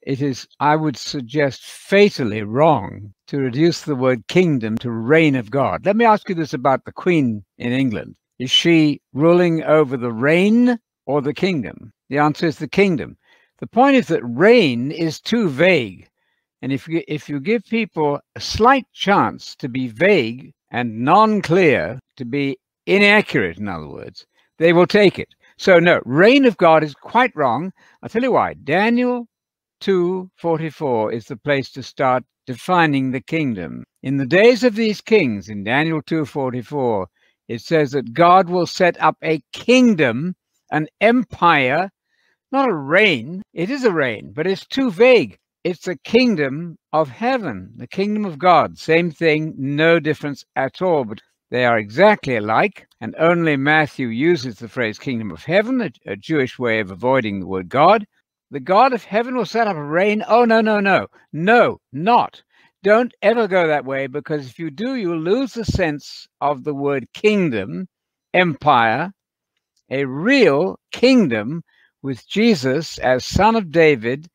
it is, I would suggest, fatally wrong to reduce the word kingdom to reign of God. Let me ask you this about the Queen in England. Is she ruling over the reign or the kingdom? The answer is the kingdom. The point is that reign is too vague. And if you give people a slight chance to be vague and non-clear, to be inaccurate, in other words, they will take it. So no, reign of God is quite wrong. I'll tell you why. Daniel 2:44 is the place to start defining the kingdom. In the days of these kings, in Daniel 2:44, it says that God will set up a kingdom, an empire, not a reign. It is a reign, but it's too vague. It's the kingdom of heaven, the kingdom of God. Same thing, no difference at all, but they are exactly alike. And only Matthew uses the phrase kingdom of heaven, a Jewish way of avoiding the word God. The God of heaven will set up a reign. Oh, no, no, no. No, not. Don't ever go that way, because if you do, you'll lose the sense of the word kingdom, empire, a real kingdom with Jesus as son of David,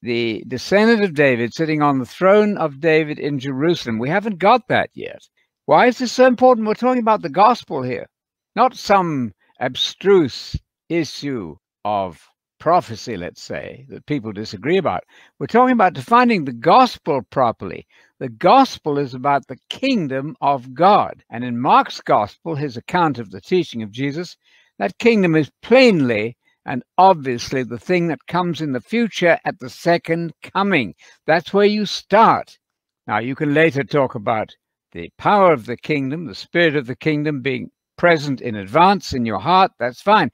the descendant of David, sitting on the throne of David in Jerusalem. We haven't got that yet. Why is this so important? We're talking about the gospel here, not some abstruse issue of prophecy, let's say, that people disagree about. We're talking about defining the gospel properly. The gospel is about the kingdom of God. And in Mark's gospel, his account of the teaching of Jesus, that kingdom is plainly and obviously the thing that comes in the future at the second coming. That's where you start. Now, you can later talk about the power of the kingdom, the spirit of the kingdom being present in advance in your heart. That's fine.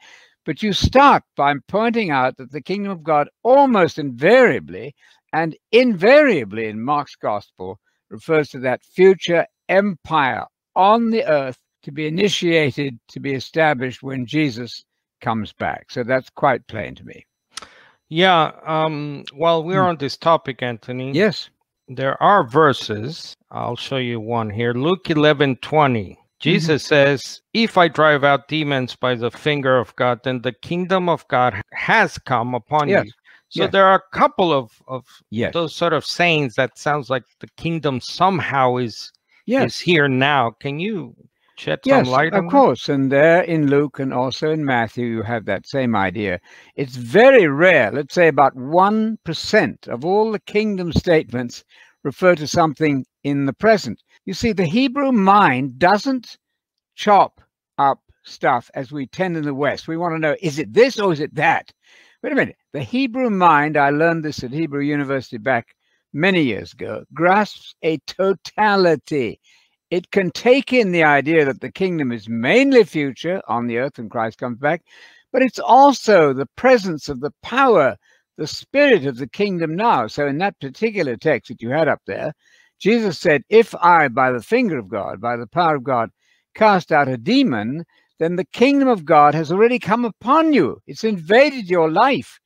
But you start by pointing out that the kingdom of God almost invariably and invariably in Mark's gospel refers to that future empire on the earth to be initiated, to be established when Jesus comes back. So that's quite plain to me. Yeah. While we're on this topic, Anthony. Yes. There are verses. I'll show you one here. Luke 11:20. Jesus says, if I drive out demons by the finger of God, then the kingdom of God has come upon you. So there are a couple of those sort of sayings that sounds like the kingdom somehow is here now. Can you shed some light on that? Of course. And there in Luke and also in Matthew, you have that same idea. It's very rare. Let's say about 1% of all the kingdom statements refer to something in the present. You see, the Hebrew mind doesn't chop up stuff as we tend in the West. We want to know, is it this or is it that? Wait a minute. The Hebrew mind, I learned this at Hebrew University back many years ago, grasps a totality. It can take in the idea that the kingdom is mainly future on the earth when Christ comes back, but it's also the presence of the power, the spirit of the kingdom now. So in that particular text that you had up there, Jesus said, if I, by the finger of God, by the power of God, cast out a demon, then the kingdom of God has already come upon you. It's invaded your life.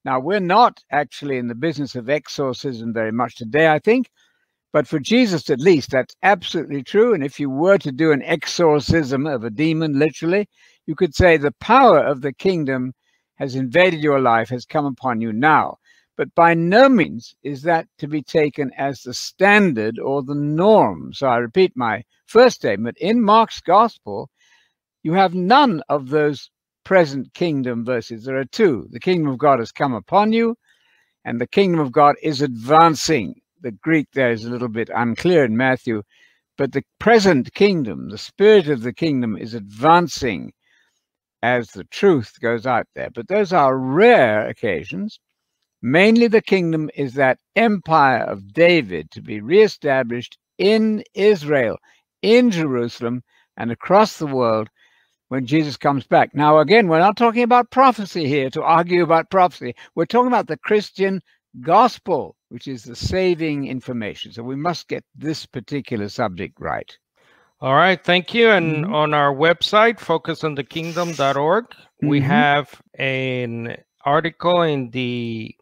Now, we're not actually in the business of exorcism very much today, I think. But for Jesus, at least, that's absolutely true. And if you were to do an exorcism of a demon, literally, you could say the power of the kingdom has invaded your life, has come upon you now. But by no means is that to be taken as the standard or the norm. So I repeat my first statement. In Mark's gospel, you have none of those present kingdom verses. There are two. The kingdom of God has come upon you, and the kingdom of God is advancing. The Greek there is a little bit unclear in Matthew, but the present kingdom, the spirit of the kingdom, is advancing as the truth goes out there. But those are rare occasions. Mainly the kingdom is that empire of David to be reestablished in Israel, in Jerusalem, and across the world when Jesus comes back. Now, again, we're not talking about prophecy here to argue about prophecy. We're talking about the Christian gospel, which is the saving information. So we must get this particular subject right. All right, thank you. And on our website, focusonthekingdom.org, we have an article in the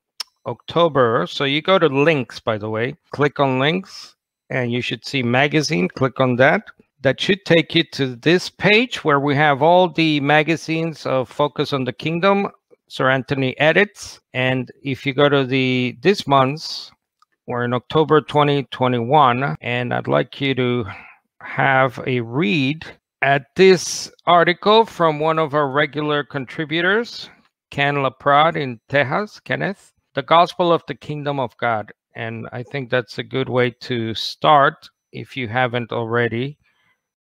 October. So you go to links, by the way, click on links, and you should see magazine. Click on that. That should take you to this page where we have all the magazines of Focus on the Kingdom Sir Anthony edits. And if you go to this month's, we're in October 2021, and I'd like you to have a read at this article from one of our regular contributors, Ken Laprade in Texas, Kenneth, The Gospel of the Kingdom of God. And I think that's a good way to start if you haven't already.